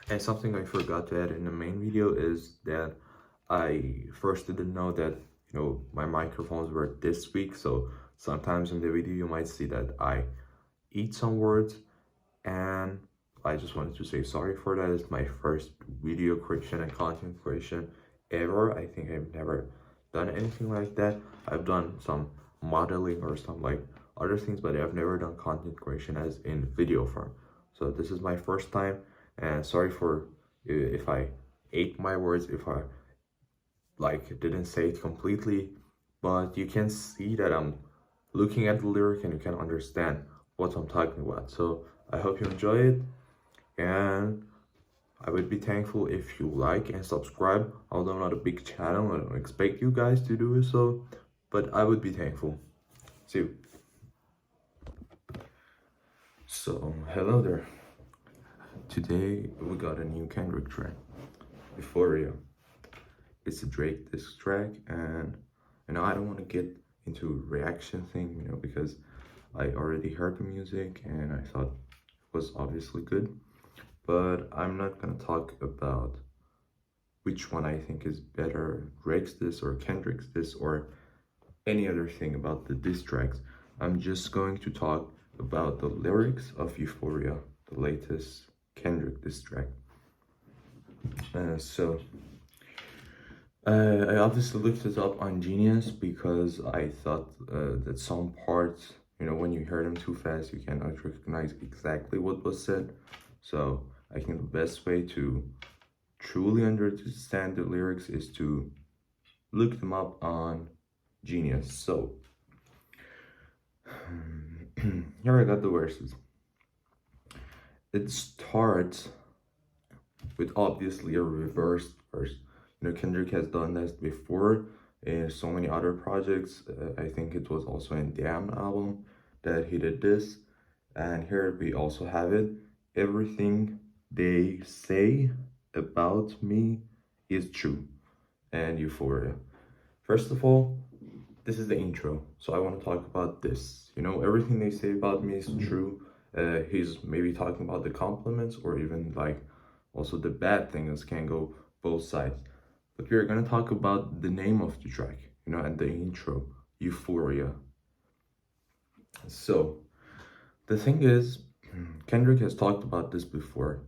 And something I forgot to add in the main video is that I first didn't know that, my microphones were this weak. So sometimes in the video you might see that I eat some words, and I just wanted to say sorry for that. It's my first video creation and content creation ever. I think I've never done anything like that. I've done some modeling or some like other things, but I've never done content creation as in video form. So this is my first time, and sorry for if I ate my words, if I like didn't say it completely, but you can see that I'm looking at the lyric and you can understand what I'm talking about. So I hope you enjoy it, and I would be thankful if you like and subscribe. Although I'm not a big channel, I don't expect you guys to do so, but I would be thankful. See you. So hello there. Today we got a new Kendrick track, Euphoria. It's a Drake diss track, and I don't want to get into a reaction thing, because I already heard the music and I thought it was obviously good. But I'm not gonna talk about which one I think is better, Drake's diss or Kendrick's diss or any other thing about the diss tracks. I'm just going to talk about the lyrics of Euphoria, the latest Kendrick diss track. I obviously looked it up on Genius because I thought that some parts, when you hear them too fast, you cannot recognize exactly what was said. So I think the best way to truly understand the lyrics is to look them up on Genius. So here I got the verses. It starts with obviously a reversed verse. Kendrick has done this before in so many other projects. I think it was also in Damn album that he did this. And here we also have it. Everything they say about me is true. And Euphoria. First of all, this is the intro. So I want to talk about this. Everything they say about me is true. He's maybe talking about the compliments or even like also the bad things can go both sides. But we're gonna talk about the name of the track, and the intro, Euphoria. So the thing is, Kendrick has talked about this before,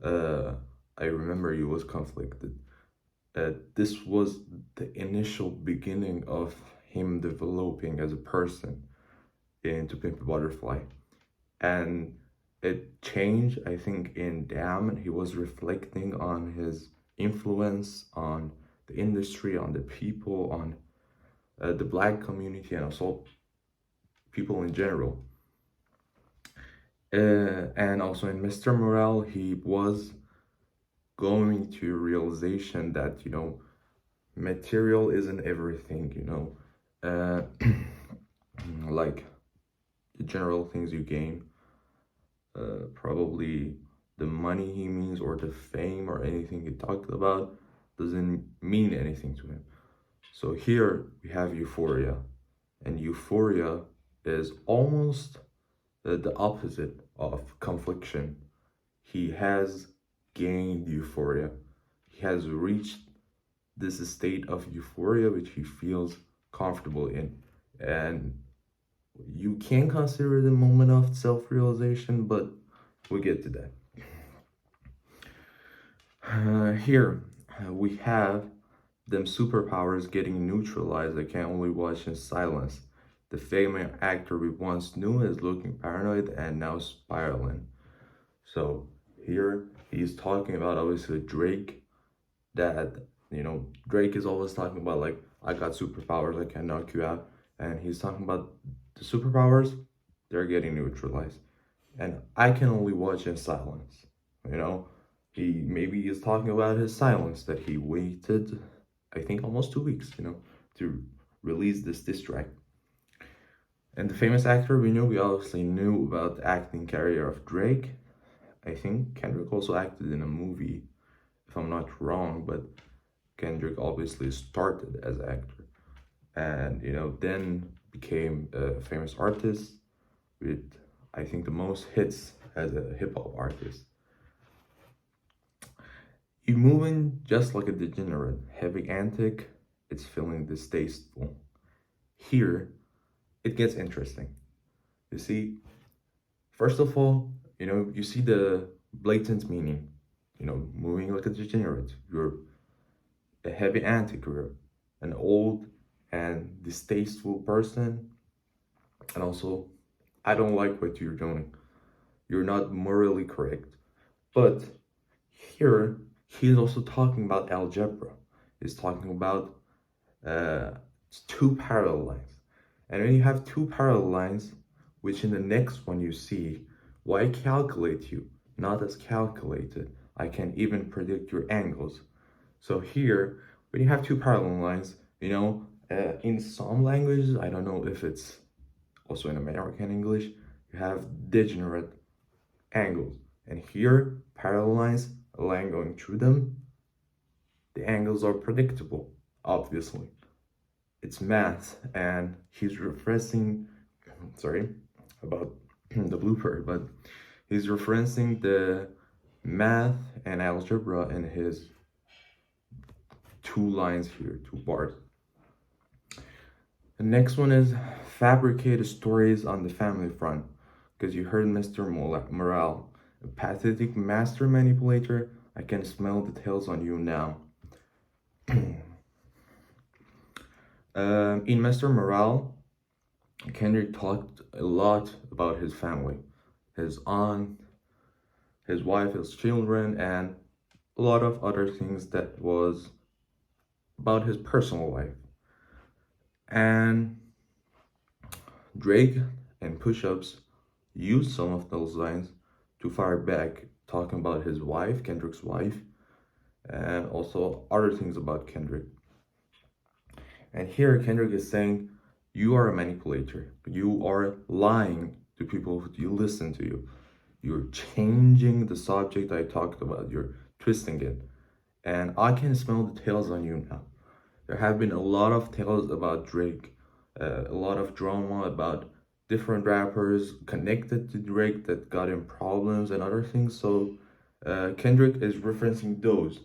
I remember he was conflicted. This was the initial beginning of him developing as a person in To Pimp a Butterfly. And it changed, I think, in Damn. He was reflecting on his influence on the industry, on the people, on the Black community, and also people in general. And also in Mr. Morale, he was going to a realization that, material isn't everything, like the general things you gain, probably the money he means or the fame or anything he talked about doesn't mean anything to him. So here we have Euphoria, and Euphoria is almost the opposite of confliction. He has gained euphoria. He has reached this state of euphoria which he feels comfortable in. And you can consider it a moment of self-realization, but we'll get to that. Here we have them superpowers getting neutralized. I can only watch in silence. The famous actor we once knew is looking paranoid and now spiraling. So here he's talking about obviously Drake, that Drake is always talking about like, I got superpowers, I can knock you out. And he's talking about the superpowers, they're getting neutralized. And I can only watch in silence. He maybe is talking about his silence that he waited, I think almost 2 weeks, to release this diss track. And the famous actor we obviously knew about the acting career of Drake. I think Kendrick also acted in a movie, if I'm not wrong, but Kendrick obviously started as an actor. And, then became a famous artist with, I think, the most hits as a hip-hop artist. You're moving just like a degenerate, heavy antic, it's feeling distasteful. Here, it gets interesting. You see, first of all, you see the blatant meaning. Moving like a degenerate. You're a heavy antic, you're an old and distasteful person. And also, I don't like what you're doing. You're not morally correct. But here, he's also talking about algebra. He's talking about uh, two parallel lines. And when you have two parallel lines, which in the next one you see, why calculate you, not as calculated. I can even predict your angles. So here, when you have two parallel lines, in some languages, I don't know if it's also in American English, you have degenerate angles. And here, parallel lines, a line going through them, the angles are predictable, obviously. It's math, and he's referencing, sorry about the blooper, but he's referencing the math and algebra in his two lines here, two bars. The next one is fabricated stories on the family front, because you heard Mr. Morale, a pathetic master manipulator. I can smell the tails on you now. In Mr. Morale, Kendrick talked a lot about his family, his aunt, his wife, his children, and a lot of other things that was about his personal life. And Drake and Push-Ups used some of those lines to fire back, talking about his wife, Kendrick's wife, and also other things about Kendrick. And here Kendrick is saying, you are a manipulator. You are lying to people who listen to you. You're changing the subject I talked about. You're twisting it. And I can smell the tails on you now. There have been a lot of tales about Drake, a lot of drama about different rappers connected to Drake that got in problems and other things. So Kendrick is referencing those.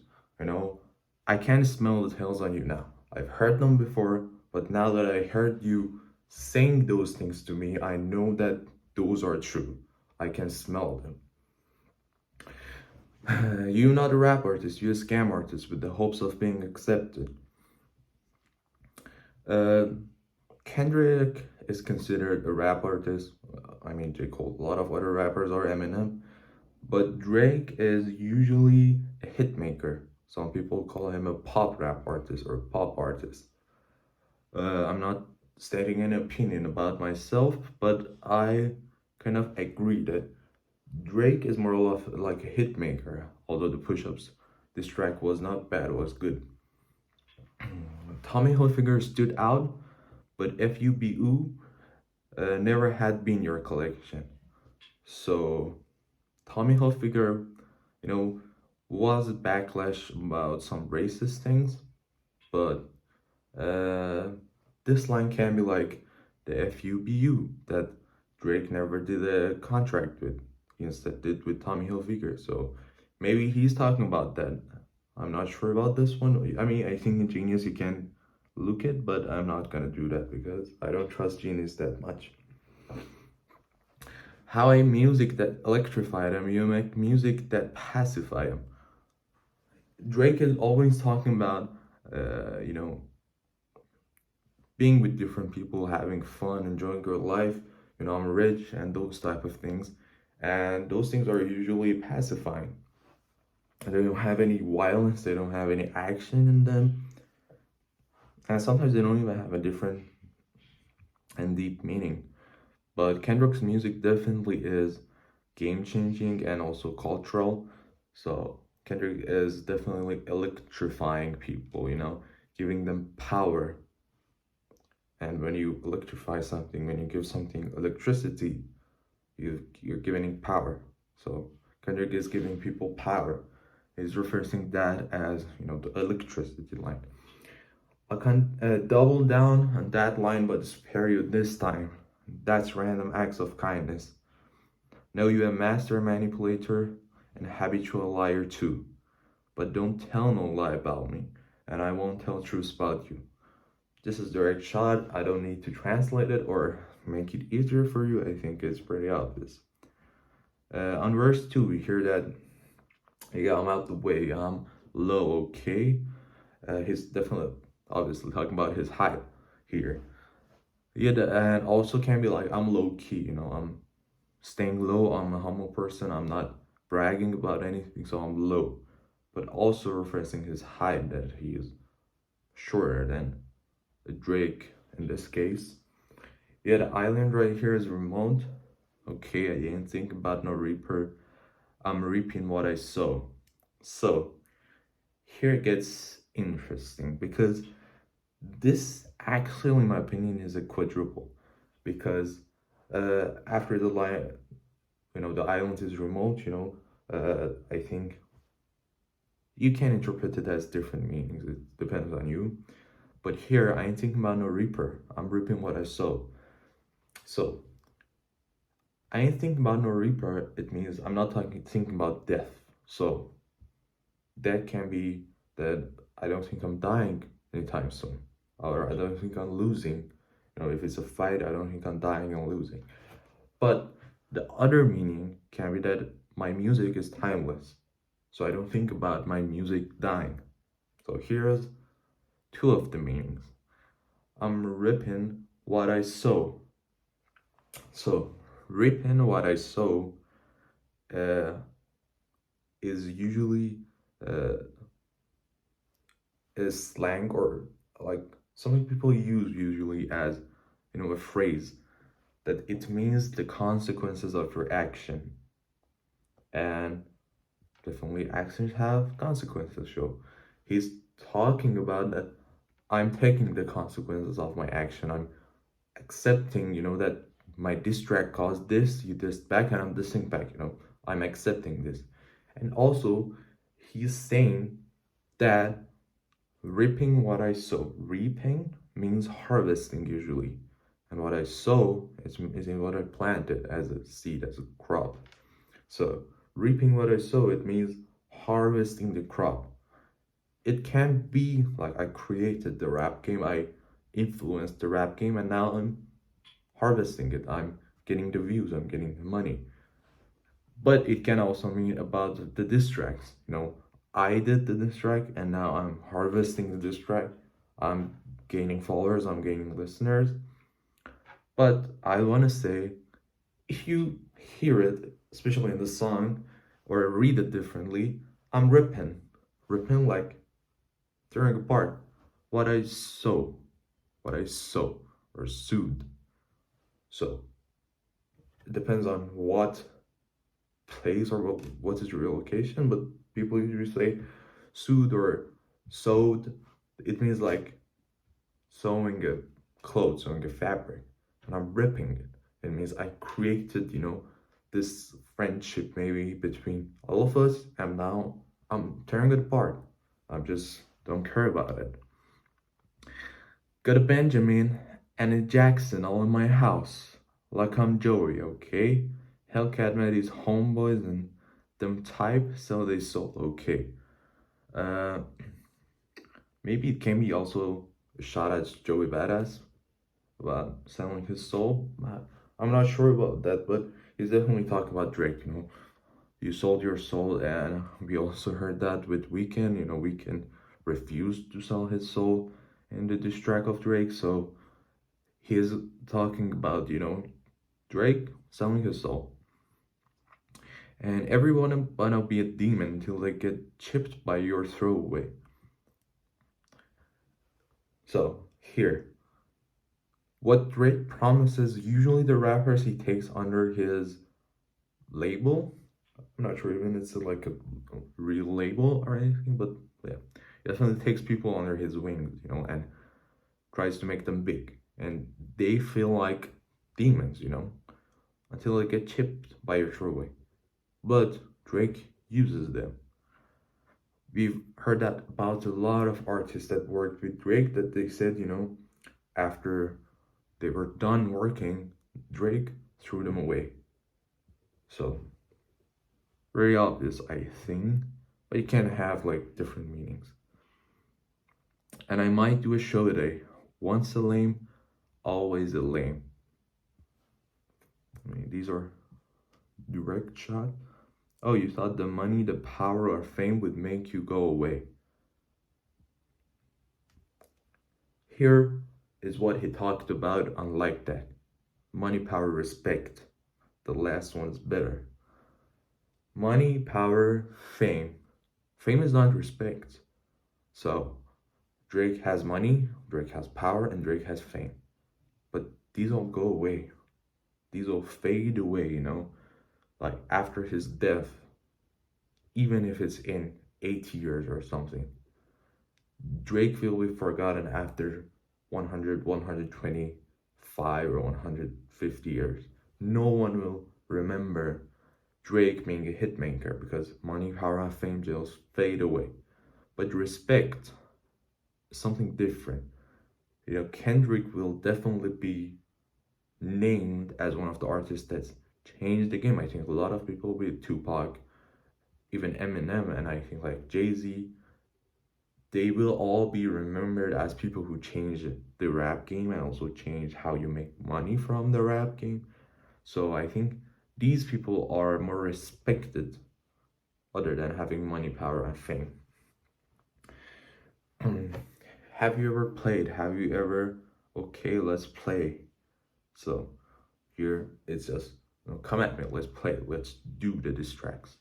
I can smell the tales on you now. I've heard them before, but now that I heard you saying those things to me, I know that those are true. I can smell them. You're not a rap artist, you're a scam artist with the hopes of being accepted. Kendrick is considered a rap artist. I mean, J. Cole, a lot of other rappers are Eminem. But Drake is usually a hit maker. Some people call him a pop rap artist or pop artist. I'm not stating an opinion about myself, but I kind of agree that Drake is more of like a hit maker, although the Push-Ups, this track was not bad, it was good. Tommy Hilfiger stood out, but FUBU never had been your collection. So Tommy Hilfiger, was a backlash about some racist things, but this line can be like the FUBU that Drake never did a contract with. He instead did with Tommy Hilfiger. So maybe he's talking about that. I'm not sure about this one. I mean, I think in Genius you can look it, but I'm not gonna do that because I don't trust Genius that much. How a music that electrified him, you make music that pacify him. Drake is always talking about, being with different people, having fun, enjoying your life. I'm rich and those type of things. And those things are usually pacifying. They don't have any violence, they don't have any action in them. And sometimes they don't even have a different and deep meaning. But Kendrick's music definitely is game-changing and also cultural. So Kendrick is definitely electrifying people, giving them power. And when you electrify something, when you give something electricity, you're giving power. So Kendrick is giving people power. He's referencing that as, the electricity line. I can double down on that line, but spare you this time. That's random acts of kindness. Know you're a master manipulator and habitual liar too. but don't tell no lie about me, and I won't tell truths about you. This is direct shot. I don't need to translate it or make it easier for you. I think it's pretty obvious. On verse 2, we hear that, yeah, I'm out the way, I'm low, okay? He's definitely, obviously, talking about his height here. Yeah, and also can be like, I'm low key, I'm staying low. I'm a humble person. I'm not bragging about anything, so I'm low. But also referencing his height, that he is shorter than Drake in this case. Yeah, the island right here is remote. Okay, I didn't think about no reaper. I'm reaping what I sow. So here it gets interesting because this actually, in my opinion, is a quadruple. Because after the line, the island is remote, I think you can interpret it as different meanings. It depends on you. But here, I ain't thinking about no reaper. I'm reaping what I sow. So, I ain't thinking about no reaper. It means I'm not thinking about death. So, that can be that I don't think I'm dying anytime soon. Or I don't think I'm losing. If it's a fight, I don't think I'm dying and losing. But the other meaning can be that my music is timeless. So I don't think about my music dying. So here's two of the meanings. I'm ripping what I sow. So ripping what I sow uh, is usually uh, a slang, or like something people use usually as a phrase that it means the consequences of your action. And definitely actions have consequences. So he's talking about that I'm taking the consequences of my action. I'm accepting, that my diss track caused this, you dissed back, and I'm dissing back, I'm accepting this. And also, he's saying that reaping what I sow. Reaping means harvesting usually. And what I sow is what I planted as a seed, as a crop. So reaping what I sow, it means harvesting the crop. It can be like I created the rap game, I influenced the rap game, and now I'm harvesting it. I'm getting the views, I'm getting the money. But it can also mean about the diss tracks. I did the diss track, and now I'm harvesting the diss track. I'm gaining followers, I'm gaining listeners. But I want to say, if you hear it, especially in the song, or read it differently, I'm ripping like tearing apart what I sow, or sewed. So it depends on what place or what is your location, but people usually say sewed or sewed. It means like sewing a clothes, sewing a fabric, and I'm ripping it. It means I created, this friendship maybe between all of us, and now I'm tearing it apart. I just don't care about it. Got a Benjamin and a Jackson all in my house. Like I'm Joey, okay? Hellcat met these homeboys and them type, so they sold, okay. Uh, Maybe it can be also a shot at Joey Badass about selling his soul. I'm not sure about that, but he's definitely talking about Drake, You sold your soul, and we also heard that with Weeknd. Weeknd refused to sell his soul in the diss track of Drake, so he is talking about, Drake selling his soul. And everyone wanna be a demon until they get chipped by your throwaway. So here, what Drake promises, usually the rappers he takes under his label. I'm not sure even it's like a real label or anything, but yeah, he definitely takes people under his wings, and tries to make them big. And they feel like demons, until they get chipped by your throwaway. But Drake uses them. We've heard that about a lot of artists that worked with Drake, that they said, after they were done working, Drake threw them away. So, very obvious, I think. but it can have like different meanings. And I might do a show today. Once a lame, always a lame. I mean, these are direct shot. Oh, you thought the money, the power, or fame would make you go away. Here is what he talked about unlike that. Money, power, respect. The last one's better. Money, power, fame. Fame is not respect. So Drake has money, Drake has power, and Drake has fame. But these all go away. These all fade away, you know? Like after his death, even if it's in 80 years or something, Drake will be forgotten after 100, 125, or 150 years. No one will remember Drake being a hitmaker because money, power, and fame just fade away. But respect is something different. You know, Kendrick will definitely be named as one of the artists that's changed the game. I think a lot of people with Tupac, even Eminem, and I think like Jay-Z, they will all be remembered as people who changed the rap game and also changed how you make money from the rap game. So I think these people are more respected other than having money, power, and fame. Have you ever played? Have you ever, okay, let's play. So here it's just, you know, come at me, let's play, let's do the distracts.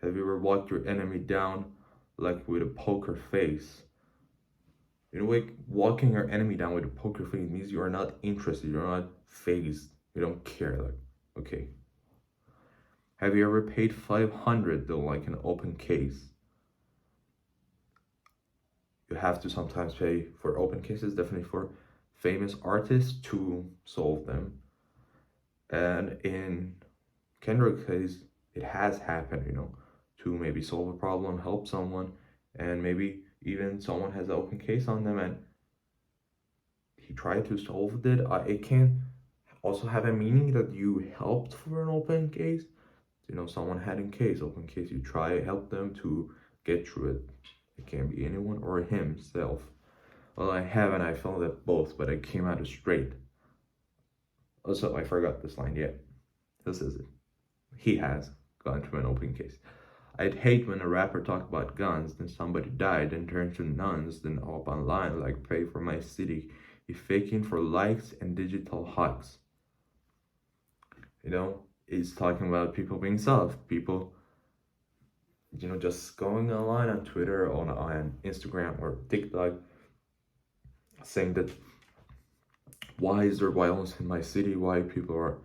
Have you ever walked your enemy down like with a poker face? You know, like walking your enemy down with a poker face means you are not interested, you're not phased, you don't care. Like, okay. Have you ever paid 500 though, like an open case? You have to sometimes pay for open cases, definitely for famous artists to solve them. And in Kendrick's case, it has happened, you know, to maybe solve a problem, help someone, and maybe even someone has an open case on them and he tried to solve it. It can also have a meaning that you helped for an open case. You know, someone had a case, open case, you try help them to get through it. It can be anyone or himself. Well, I haven't, I felt that both, but I came out straight. Also, I forgot this line yet. This is it. He has gone through an open case. I'd hate when a rapper talked about guns, then somebody died, then turned to nuns, then up online like pray for my city. He faking for likes and digital hugs. You know, he's talking about people being soft, people, you know, just going online on Twitter, on Instagram or TikTok, saying that why is there violence in my city? Why people are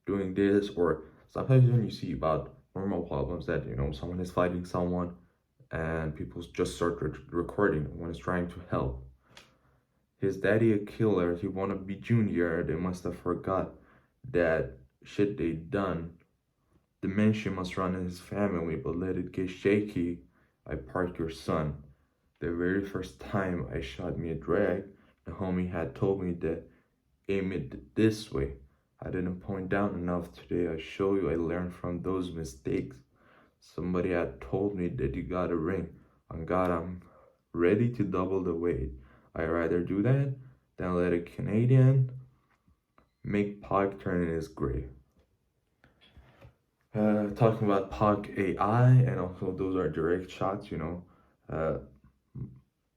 doing this? Or sometimes when you see about normal problems that, you know, someone is fighting someone and people just start recording when it's trying to help. His daddy a killer, he wanna be junior, they must have forgot that shit they done. Dementia must run in his family, but let it get shaky. I parked your son. The very first time I shot me a drag, the homie had told me that aim it this way. I didn't point down enough today. I show you I learned from those mistakes. Somebody had told me that you got a ring. On God, I'm ready to double the weight. I'd rather do that than let a Canadian make Pac turn in his grave. Talking about Pac AI, and also those are direct shots, you know.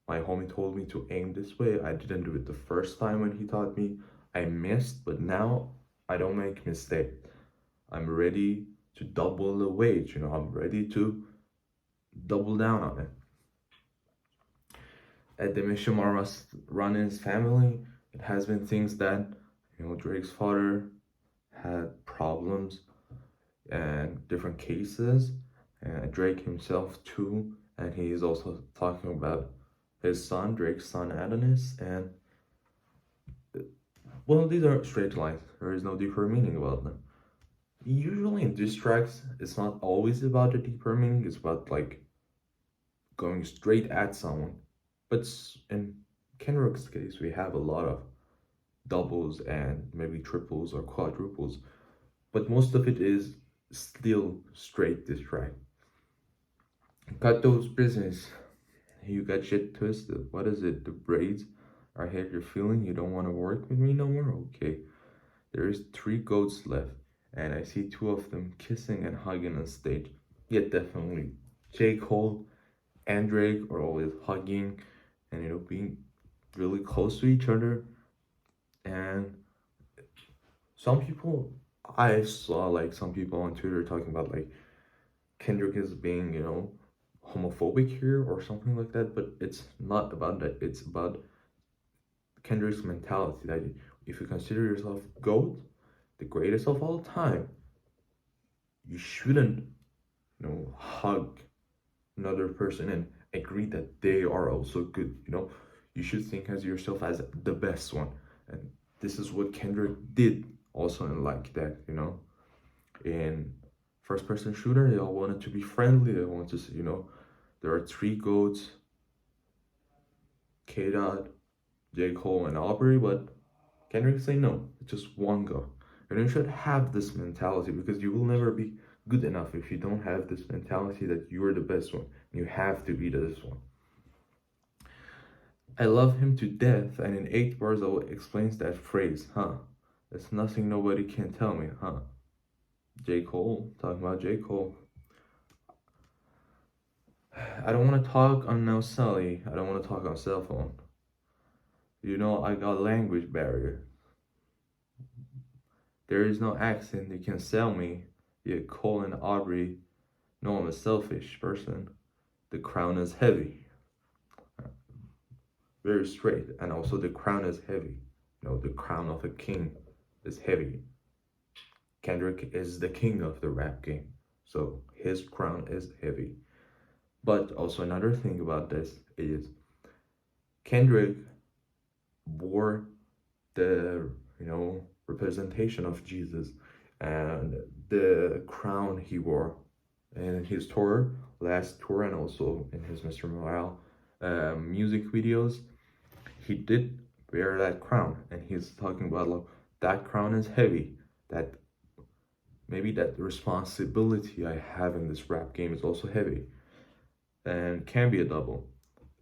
My homie told me to aim this way. I didn't do it the first time when he taught me. I missed, but now I don't make mistakes. I'm ready to double the weight, you know, I'm ready to double down on it. At the mission must run in his family. It has been things that, you know, Drake's father had problems and different cases, and Drake himself too, and he is also talking about his son, Drake's son Adonis, and well, these are straight lines. There is no deeper meaning about them. Usually in diss tracks, it's not always about a deeper meaning, it's about like going straight at someone. But in Kendrick's case, we have a lot of doubles and maybe triples or quadruples, but most of it is still straight diss track. Cut those business. You got shit twisted. What is it? The braids are here. You're feeling you don't want to work with me no more? Okay. There is three goats left, and I see two of them kissing and hugging on stage. Yeah, definitely. J. Cole and Drake are always hugging and being really close to each other. And some people, I saw like some people on Twitter talking about like Kendrick is being, homophobic here or something like that, but it's not about that. It's about Kendrick's mentality that if you consider yourself GOAT, the greatest of all time, you shouldn't, hug another person and agree that they are also good. You should think as yourself as the best one. And this is what Kendrick did also in like that, in first person shooter, they all wanted to be friendly. They wanted to say, there are three goats, K Dot, J. Cole, and Aubrey, but Kendrick say no, it's just one go. And you should have this mentality because you will never be good enough if you don't have this mentality that you're the best one. You have to be this one. I love him to death, and in 8 bars, explains that phrase, huh? It's nothing nobody can tell me, huh? J. Cole, talking about J. Cole. I don't want to talk on no celly. I don't want to talk on cell phone. I got language barrier. There is no accent that can sell me. Yet Cole and Aubrey know I'm a selfish person. The crown is heavy. Very straight. And also the crown is heavy. The crown of a king is heavy. Kendrick is the king of the rap game. So his crown is heavy. But also another thing about this is Kendrick wore the, representation of Jesus and the crown he wore in his tour, last tour, and also in his Mr. Morale music videos. He did wear that crown, and he's talking about like that crown is heavy. That maybe that responsibility I have in this rap game is also heavy, and can be a double.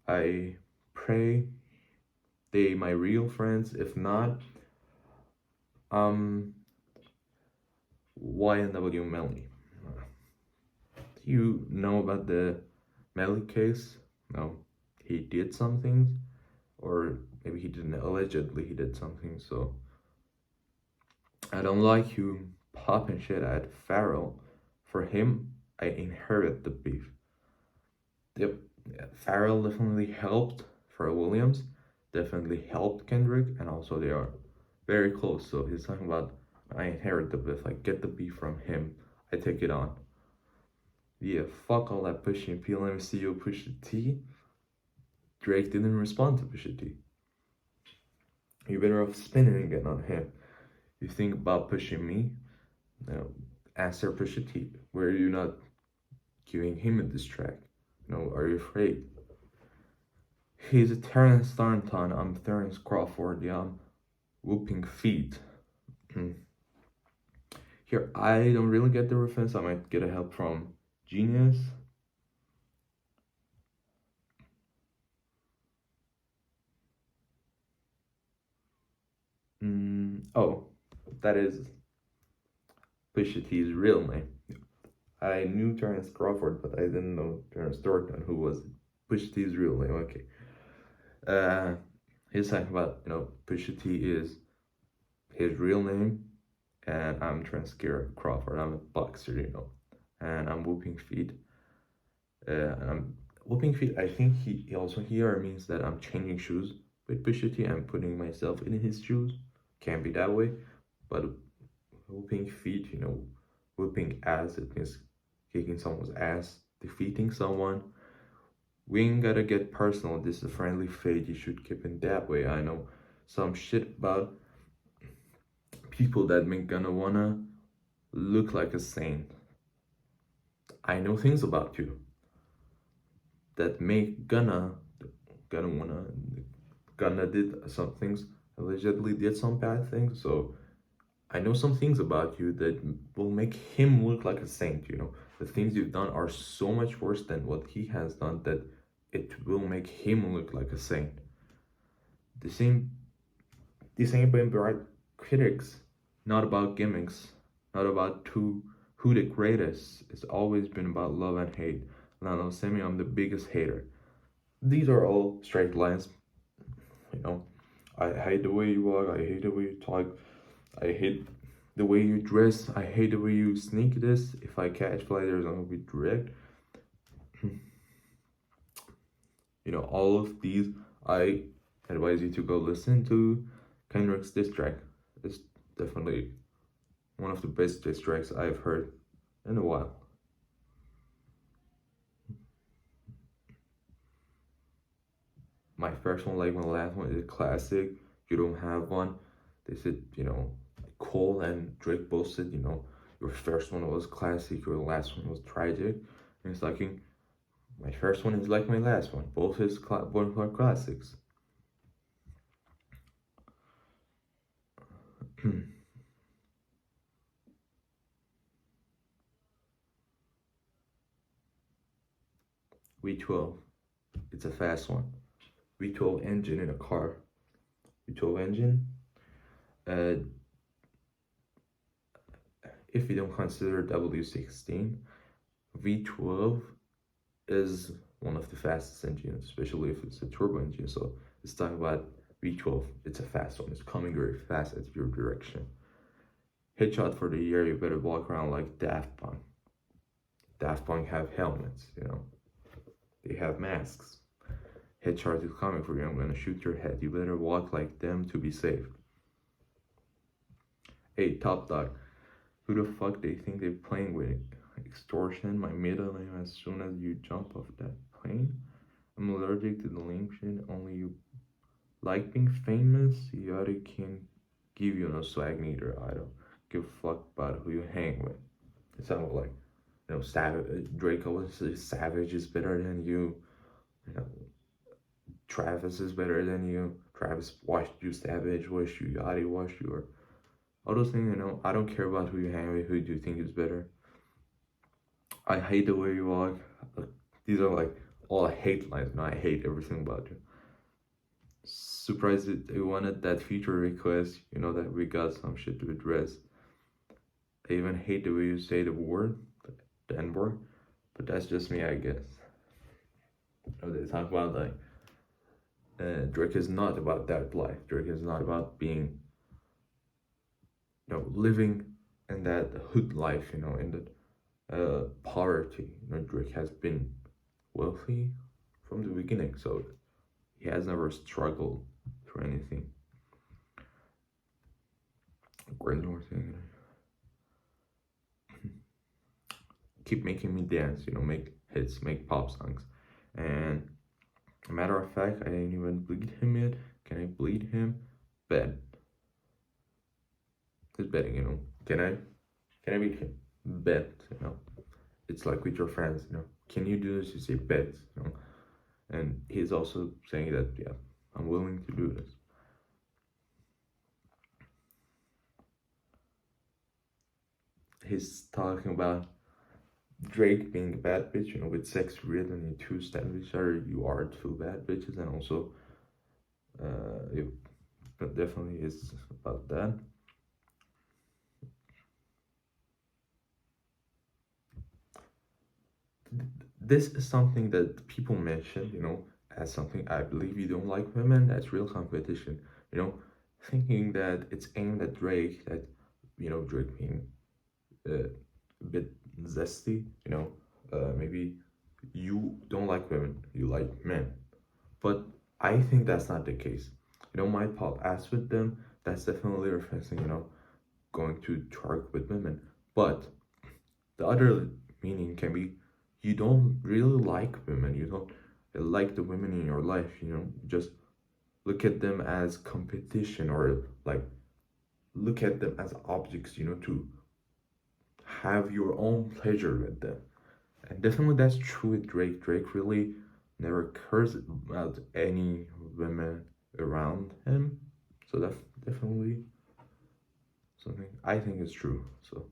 I pray they my real friends. If not, YNW Melly. Do you know about the Melly case? No, he did something, or maybe he didn't. Allegedly, he did something. So I don't like you popping shit at Farrell. For him, I inherit the beef. Yep, yeah, Farrell definitely helped Pharrell Williams, definitely helped Kendrick, and also they are very close. So he's talking about I inherit the beef, like get the beef from him, I take it on. Yeah, fuck all that pushing P. Let me see you push the T. Drake didn't respond to Pusha T. You better off spinning again on him. You think about pushing me, answer Pusha T. Where are you not giving him a diss track? Are you afraid? He's a Terrence Thornton, I'm Terrence Crawford, yeah, I'm whooping feet. Here, I don't really get the reference, I might get a help from Genius. Oh, that is Pusha T's real name. I knew Terrence Crawford, but I didn't know Terrence Thornton, who was Pusha T's real name. Okay. He's talking about, Pusha T is his real name, and I'm Terrence Crawford. I'm a boxer, and I'm whooping feet. And I'm whooping feet. I think he also here means that I'm changing shoes with Pusha T. I'm putting myself in his shoes. Can't be that way, but whooping feet, whooping ass, it means kicking someone's ass, defeating someone. We ain't gotta get personal. This is a friendly fate. You should keep it that way. I know some shit about people that make gonna wanna look like a saint. I know things about you that make gonna did some things, allegedly did some bad things. So I know some things about you that will make him look like a saint. The things you've done are so much worse than what he has done that it will make him look like a saint. The same the same way by critics, not about gimmicks, not about who the greatest. It's always been about love and hate. Now, Sammy, I'm the biggest hater. These are all straight lines, you know. I hate the way you walk, I hate the way you talk, I hate the way you dress, I hate the way you sneak this. If I catch fly, there's gonna be direct. You know, all of these, I advise you to go listen to Kendrick's diss track. It's definitely one of the best diss tracks I've heard in a while. My first one, like my last one, is a classic. You don't have one. They said, you know, Cole and Drake both said, you know, your first one was classic, your last one was tragic. And it's like, my first one is like my last one. Both is both are classics. V12, it's a fast one. V12 engine in a car. V12 engine. Uh, if you don't consider W16, V12 is one of the fastest engines, especially if it's a turbo engine. So let's talk about V12. It's a fast one. It's coming very fast at your direction. Headshot for the year, you better walk around like Daft Punk. Daft Punk have helmets, you know. They have masks. Headshot is coming for you. I'm gonna shoot your head. You better walk like them to be safe. Hey, Top Dog. Who the fuck they think they're playing with? Extortion, my middle name as soon as you jump off that plane. I'm allergic to the lame shit. Only you like being famous. Yachty can give you no swag neither. I don't give a fuck about who you hang with. It sounded like, you know, Savage. Draco was Savage is better than you. You know, Travis is better than you. Travis washed you. Savage washed you. Yachty washed you. Or all those things, you know. I don't care about who you hang with. Who do you think is better? I hate the way you walk. These are like all hate lines. No, I hate everything about you. Surprised that they wanted that feature request. You know that we got some shit to address. I even hate the way you say the word, the N word, but that's just me, I guess. You know, they talk about like Drake is not about that life. Drake is not about being, you know, living in that hood life. You know, in the poverty. You know, Drake has been wealthy from the beginning, so he has never struggled for anything. Great more thing. Keep making me dance, you know, make hits, make pop songs. And a matter of fact, I didn't even bleed him yet. Can I bleed him? Bet. Just betting, you know. Can I beat him? Bet, you know. It's like with your friends, you know. Can you do this? You say bet, you know. And he's also saying that, yeah, I'm willing to do this. He's talking about Drake being a bad bitch, you know, with sex real and you two stand with each other, you are two bad bitches, and also it definitely is about that. This is something that people mention, you know, as something I believe you don't like women, that's real competition, you know, thinking that it's aimed at Drake, that, you know, Drake being a bit zesty, you know, maybe you don't like women, you like men. But I think that's not the case. You know, my pop ass with them, that's definitely referencing, you know, going to twerk with women. But the other meaning can be you don't really like women, you don't like the women in your life, you know, just look at them as competition, or like look at them as objects, you know, to have your own pleasure with them. And definitely that's true with Drake. Drake really never cares about any women around him. So that's definitely something I think is true. So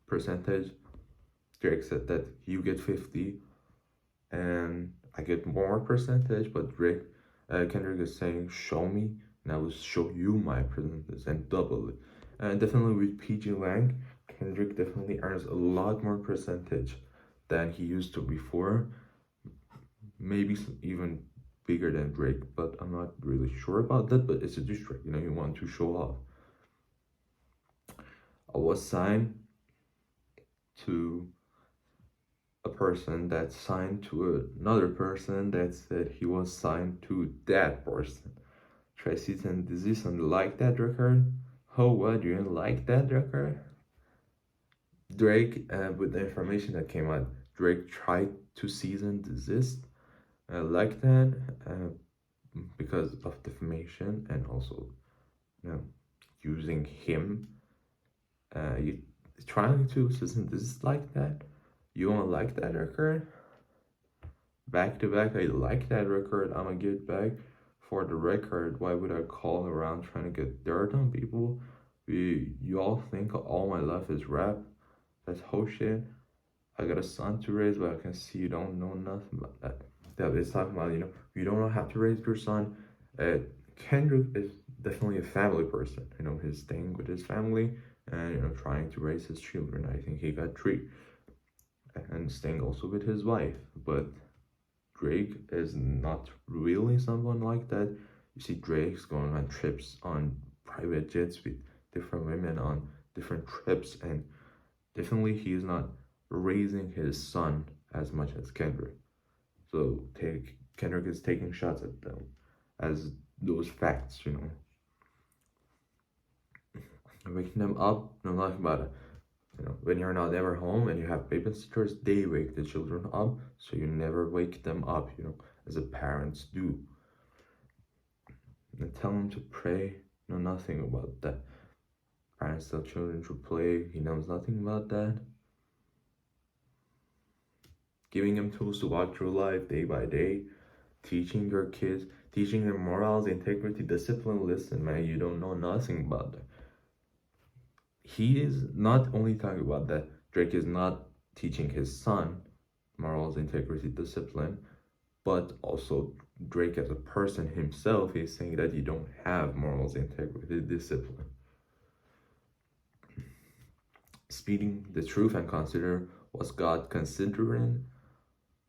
percentage. Drake said that you get 50 and I get more percentage, but Kendrick is saying, show me, and I will show you my percentage and double it. And definitely with PG Lang, Kendrick definitely earns a lot more percentage than he used to before. Maybe even bigger than Drake, but I'm not really sure about that. But it's a diss track, you want to show off. I was signed to a person that signed to another person that said he was signed to that person. Tracy and Disease and like that record. Oh, what, you didn't like that record? Drake, with the information that came out, Drake tried to cease and desist like that because of defamation and also, using him. You trying to cease and desist like that? You won't like that record? Back to back, I like that record. I'ma get back. For the record, why would I call around trying to get dirt on people? You all think all my life is rap? That's whole shit. I got a son to raise, but I can see you don't know nothing about that. That is talking about, you don't know how to raise your son. Kendrick is definitely a family person. He's staying with his family and trying to raise his children. I think he got 3, and staying also with his wife. But Drake is not really someone like that. You see Drake's going on trips on private jets with different women on different trips, and definitely he's not raising his son as much as Kendrick. So Kendrick is taking shots at them as those facts, waking them up. No, not about it. When you're not ever home and you have babysitters, they wake the children up, so you never wake them up, as a parents do. And tell them to pray. No, nothing about that. Parents tell children to play. He knows nothing about that. Giving them tools to walk through life day by day. Teaching your kids, teaching them morals, integrity, discipline. Listen, man, you don't know nothing about that. He is not only talking about that. Drake is not teaching his son morals, integrity, discipline, but also Drake as a person himself is saying that you don't have morals, integrity, discipline. Speaking the truth and consider what's God considering.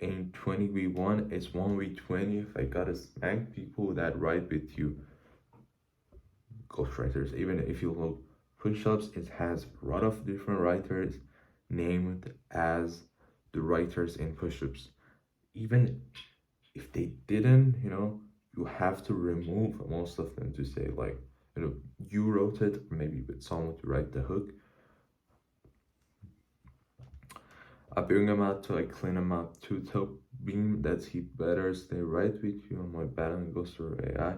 In 20v1, it's 1v20. If I gotta smack people that write with you, ghostwriters, even if you look push-ups, it has a lot of different writers named as the writers in push-ups. Even if they didn't, you have to remove most of them to say like, you wrote it, or maybe with someone to write the hook. I bring them out till I clean them up. To top beam that's he better stay right with you on my battling goes through AI.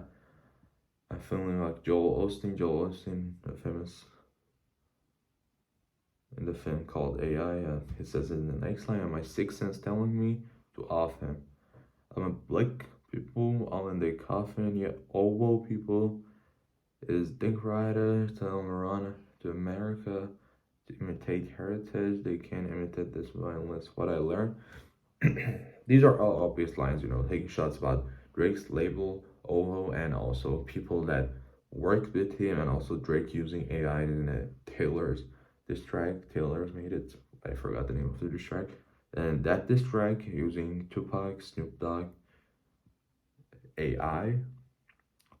I'm feeling like Joel Osteen, the famous in the film called AI. He says in the next line, my sixth sense telling me to off him. I'm a black people all in their coffin, yet old people is Dick Rider telling Marana to America to imitate heritage. They can't imitate this violence. What I learned. These are all obvious lines, taking shots about Drake's label, Ovo, and also people that worked with him, and also Drake using AI in Taylor's diss track. Taylor's made it. I forgot the name of the diss track. And that diss track using Tupac, Snoop Dogg, AI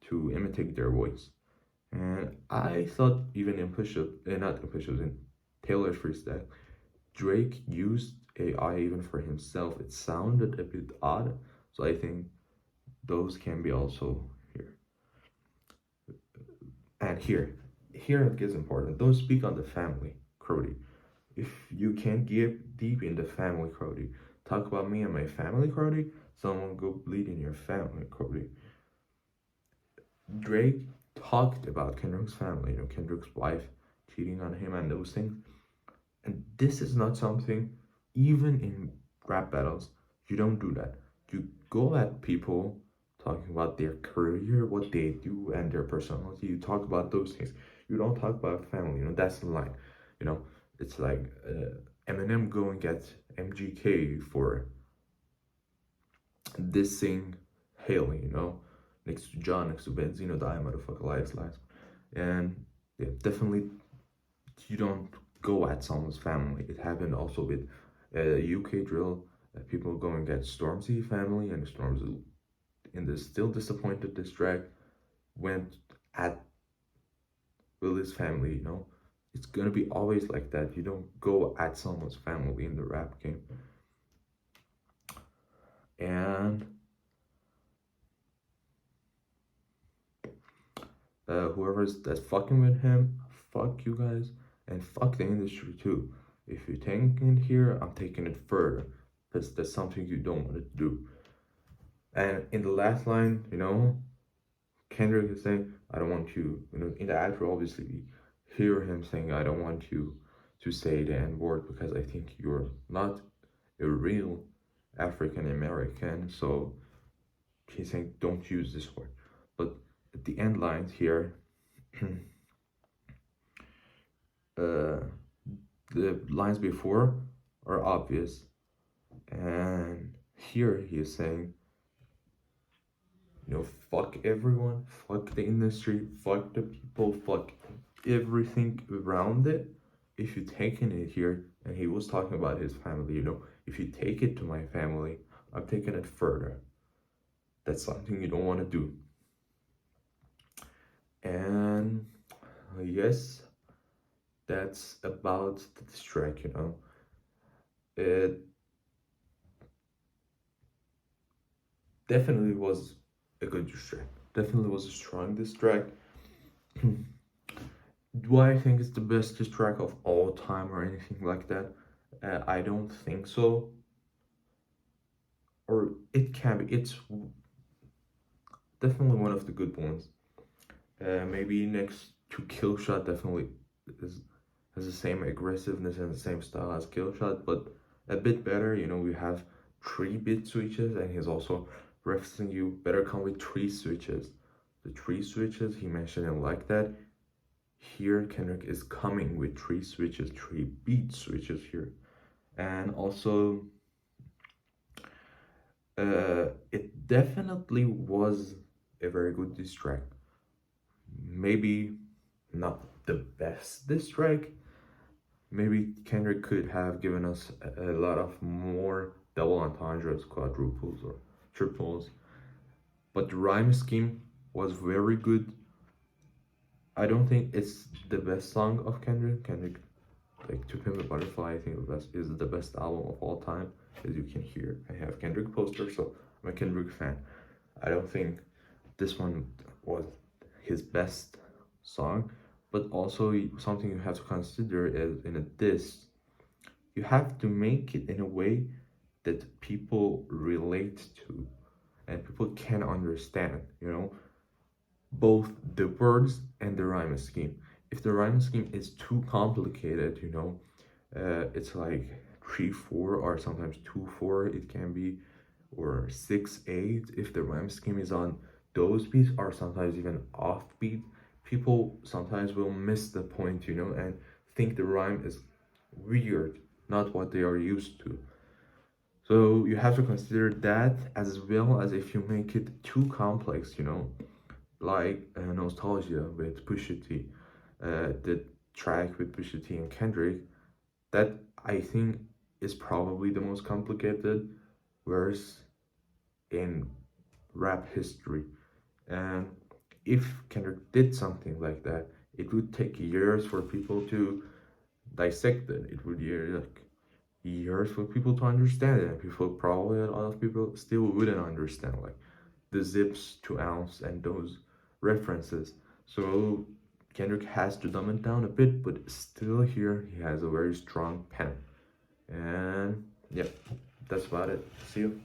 to imitate their voice. And I thought even in in Taylor's freestyle, Drake used AI even for himself. It sounded a bit odd, so I think those can be also here. And here it gets important. Don't speak on the family, Crody. If you can't get deep in the family, Crody, talk about me and my family, Crody. Someone go bleed in your family, Crody. Drake talked about Kendrick's family, Kendrick's wife cheating on him and those things. And this is not something, even in rap battles, you don't do that. You go at people talking about their career, what they do, and their personality. You talk about those things. You don't talk about family. That's the line. It's like Eminem going at MGK for dissing Haley, you know, next to John, next to Benzino, die, motherfucker, lives. And yeah, definitely you don't go at someone's family. It happened also with UK drill, people going at Stormzy family, and Stormzy in the Still Disappointed diss track went at Will's family, you know. It's gonna be always like that. You don't go at someone's family in the rap game. And whoever's that's fucking with him, fuck you guys, and fuck the industry too. If you're taking it here, I'm taking it further, because that's something you don't want to do. And in the last line, you know, Kendrick is saying, I don't want you, you know, in the outro, obviously, we hear him saying, I don't want you to say the N word because I think you're not a real African American. So he's saying, don't use this word. But at the end lines here, the lines before are obvious. And here he is saying, you know, fuck everyone, fuck the industry, fuck the people, fuck everything around it. If you taking it here, and he was talking about his family, you know, if you take it to my family, I'm taking it further. That's something you don't want to do. And yes, that's about the diss track, you know. It definitely was a good diss track. Definitely was a strong diss track. Do I think it's the best diss track of all time or anything like that? I don't think so. Or it can be. It's definitely one of the good ones. Maybe next to Killshot, definitely has the same aggressiveness and the same style as Killshot, but a bit better. You know, we have 3-bit switches, and he's also referencing you better come with 3 switches. The 3 switches, he mentioned it like that. Here, Kendrick is coming with 3 switches, 3 beat switches here. And also, it definitely was a very good diss track. Maybe not the best diss track. Maybe Kendrick could have given us a lot of more double entendres, quadruples, or triples. But the rhyme scheme was very good. I don't think it's the best song of Kendrick. Kendrick, like To Pimp a Butterfly, I think is the best album of all time. As you can hear, I have Kendrick poster, so I'm a Kendrick fan. I don't think this one was his best song, but also something you have to consider is in a diss, you have to make it in a way that people relate to and people can understand, you know, both the words and the rhyme scheme. If the rhyme scheme is too complicated, you know, it's like 3-4 or sometimes 2-4 it can be, or 6-8 if the rhyme scheme is on those beats, or sometimes even off beat, people sometimes will miss the point, you know, and think the rhyme is weird, not what they are used to. So you have to consider that, as well as if you make it too complex, you know, like Nostalgia with Pusha T, the track with Pusha T and Kendrick, that I think is probably the most complicated verse in rap history. And if Kendrick did something like that, it would take years for people to dissect it. It would like years for people to understand it, and people probably a lot of people still wouldn't understand like the zips to ounce and those references. So Kendrick has to dumb it down a bit, but still here he has a very strong pen. And yeah, that's about it. See you.